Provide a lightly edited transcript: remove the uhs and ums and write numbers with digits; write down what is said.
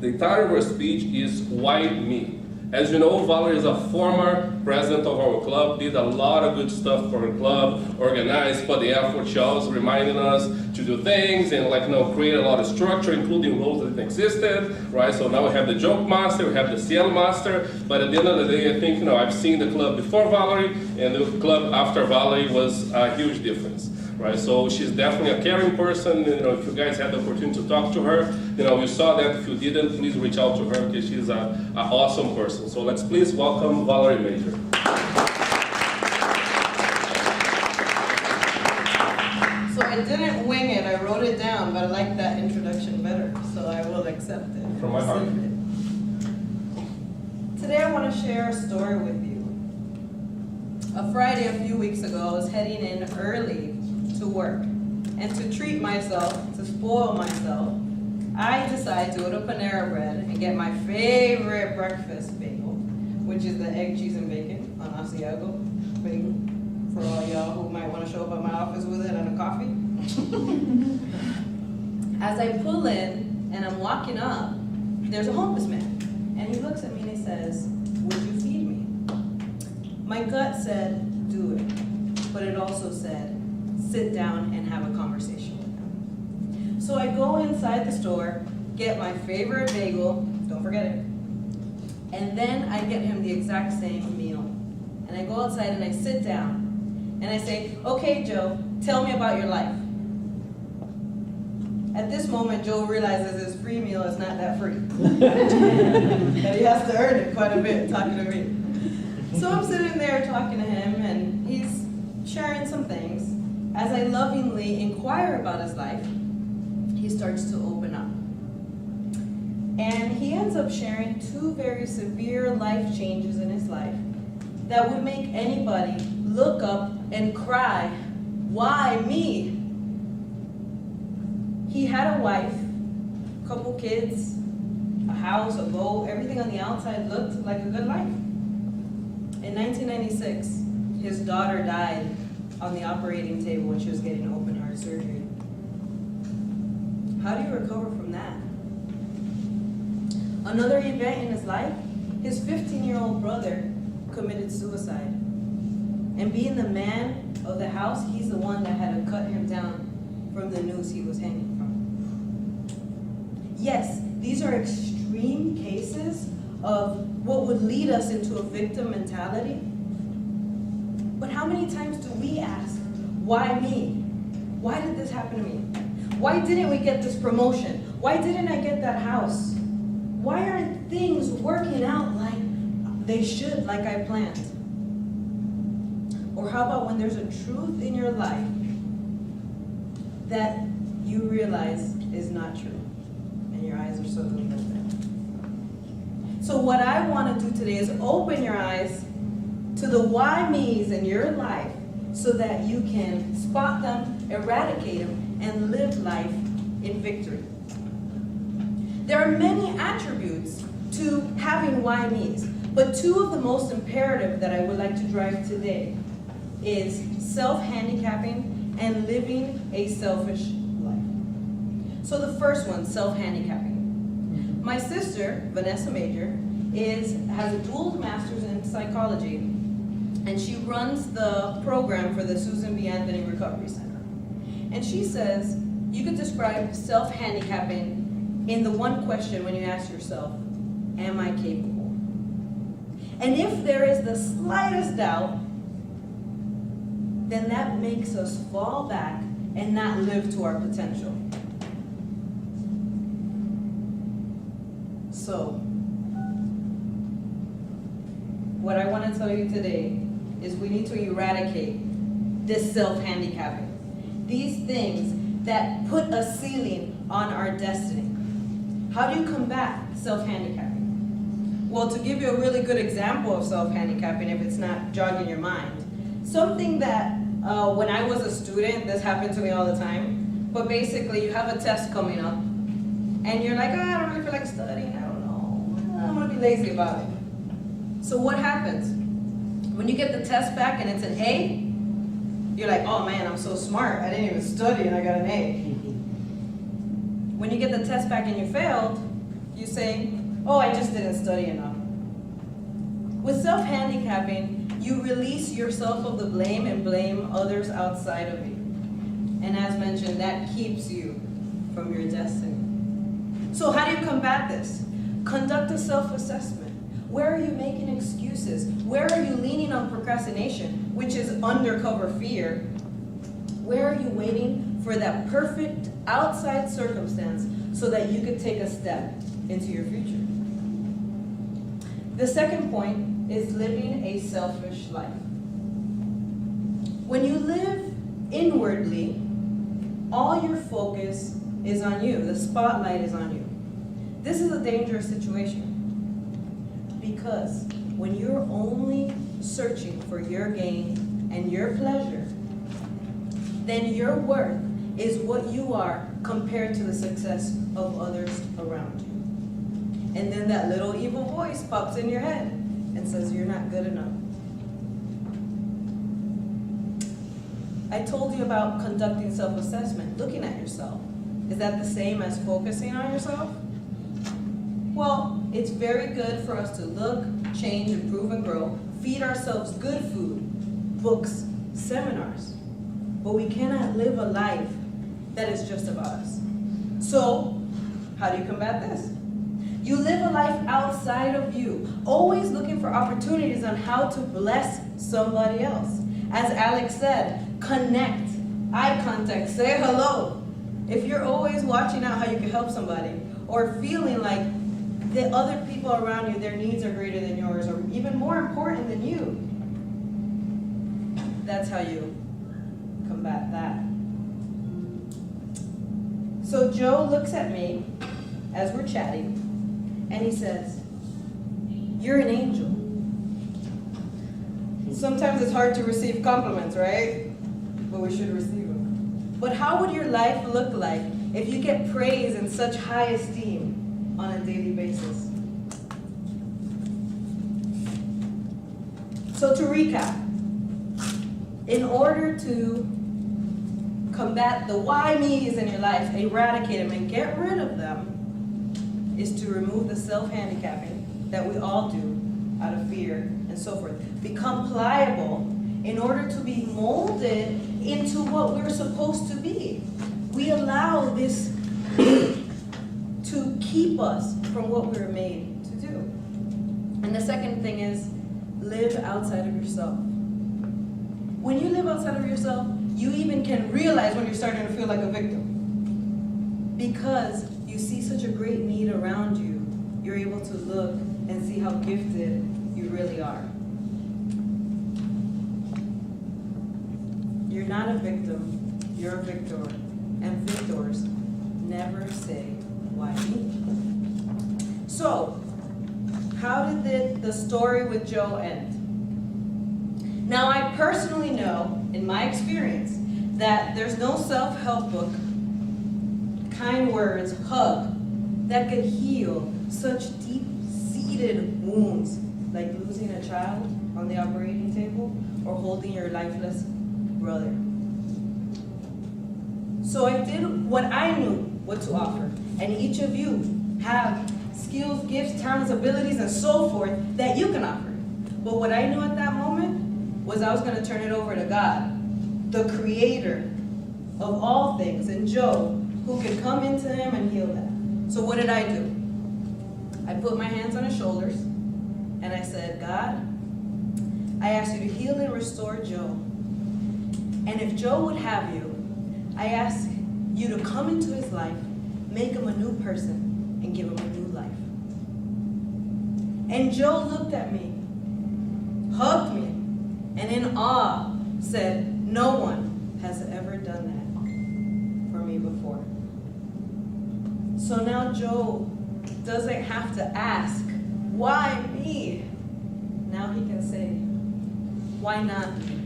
The title of her speech is Why Me? As you know, Valerie is a former president of our club, did a lot of good stuff for our club, organized, put the effort. She always reminding us to do things and create a lot of structure, including roles that didn't existed, right? So now we have the joke master, we have the CL master, but at the end of the day, I think, I've seen the club before Valerie, and the club after Valerie was a huge difference. Right, so she's definitely a caring person. If you guys had the opportunity to talk to her, you saw that. If you didn't, please reach out to her because she's an awesome person. So let's please welcome Valerie Major. So I didn't wing it, I wrote it down, but I like that introduction better, so I will accept it. From my heart. Today I want to share a story with you. A Friday a few weeks ago, I was heading in early to work, and to treat myself, to spoil myself, I decided to go to Panera Bread and get my favorite breakfast bagel, which is the egg, cheese, and bacon on Asiago bagel, for all y'all who might want to show up at my office with it and a coffee. As I pull in and I'm walking up, there's a homeless man, and he looks at me and he says, "Would you feed me?" My gut said, do it, but it also said, sit down and have a conversation with him. So I go inside the store, get my favorite bagel, don't forget it, and then I get him the exact same meal. And I go outside and I sit down, and I say, "Okay, Joe, tell me about your life." At this moment, Joe realizes his free meal is not that free. That he has to earn it quite a bit talking to me. So I'm sitting there talking to him, and he's sharing some things. As I lovingly inquire about his life, he starts to open up. And he ends up sharing two very severe life changes in his life that would make anybody look up and cry, "Why me?" He had a wife, a couple kids, a house, a boat, everything on the outside looked like a good life. In 1996, his daughter died on the operating table when she was getting open heart surgery. How do you recover from that? Another event in his life, his 15-year-old brother committed suicide. And being the man of the house, he's the one that had to cut him down from the noose he was hanging from. Yes, these are extreme cases of what would lead us into a victim mentality. But how many times do we ask, why me? Why did this happen to me? Why didn't we get this promotion? Why didn't I get that house? Why aren't things working out like they should, like I planned? Or how about when there's a truth in your life that you realize is not true, and your eyes are suddenly open? So what I want to do today is open your eyes to the why me's in your life so that you can spot them, eradicate them, and live life in victory. There are many attributes to having why me's, but two of the most imperative that I would like to drive today is self-handicapping and living a selfish life. So the first one, self-handicapping. My sister, Vanessa Major, has a dual master's in psychology, and she runs the program for the Susan B. Anthony Recovery Center. And she says you could describe self-handicapping in the one question when you ask yourself, am I capable? And if there is the slightest doubt, then that makes us fall back and not live to our potential. So, what I want to tell you today is we need to eradicate this self-handicapping. These things that put a ceiling on our destiny. How do you combat self-handicapping? Well, to give you a really good example of self-handicapping, if it's not jogging your mind, something that when I was a student, this happened to me all the time, but basically you have a test coming up, and you're like, I don't really feel like studying, I don't know, I'm gonna be lazy about it. So what happens? When you get the test back and it's an A, you're like, oh man, I'm so smart, I didn't even study and I got an A. When you get the test back and you failed, You say, oh, I just didn't study enough. With self-handicapping, you release yourself of the blame and blame others outside of you. And as mentioned, that keeps you from your destiny. So how do you combat this? Conduct a self-assessment. Where are you making excuses? Where are you leaning on procrastination, which is undercover fear? Where are you waiting for that perfect outside circumstance so that you could take a step into your future? The second point is living a selfish life. When you live inwardly, all your focus is on you. The spotlight is on you. This is a dangerous situation because when you're only searching for your gain and your pleasure, then your worth is what you are compared to the success of others around you. And then that little evil voice pops in your head and says you're not good enough. I told you about conducting self-assessment, looking at yourself. Is that the same as focusing on yourself? Well, it's very good for us to look, change, improve, and grow, feed ourselves good food, books, seminars. But we cannot live a life that is just about us. So, how do you combat this? You live a life outside of you, always looking for opportunities on how to bless somebody else. As Alex said, connect, eye contact, say hello. If you're always watching out how you can help somebody, or feeling like the other people around you, their needs are greater than yours, or even more important than you, that's how you combat that. So Joe looks at me as we're chatting, and he says, "You're an angel." Sometimes it's hard to receive compliments, right? But we should receive them. But how would your life look like if you get praise and such high esteem on a daily basis? So to recap, in order to combat the why me's in your life, eradicate them and get rid of them, is to remove the self-handicapping that we all do out of fear and so forth. Become pliable in order to be molded into what we're supposed to be. We allow this to keep us from what we were made to do. And the second thing is live outside of yourself. When you live outside of yourself, you even can realize when you're starting to feel like a victim. Because you see such a great need around you, you're able to look and see how gifted you really are. You're not a victim, you're a victor. And victors never say, why me? So, how did the story with Joe end? Now, I personally know, in my experience, that there's no self-help book, kind words, hug, that could heal such deep-seated wounds, like losing a child on the operating table or holding your lifeless brother. So I did what I knew what to offer, and each of you have skills, gifts, talents, abilities, and so forth that you can offer. But what I knew at that moment was I was going to turn it over to God, the creator of all things, and Joe, who could come into him and heal that. So what did I do? I put my hands on his shoulders, and I said, God, I ask you to heal and restore Joe. And if Joe would have you, I ask you to come into his life, make him a new person, and give him a new life. And Joe looked at me, hugged me, and in awe said, no one has ever done that for me before. So now Joe doesn't have to ask, why me? Now he can say, why not me?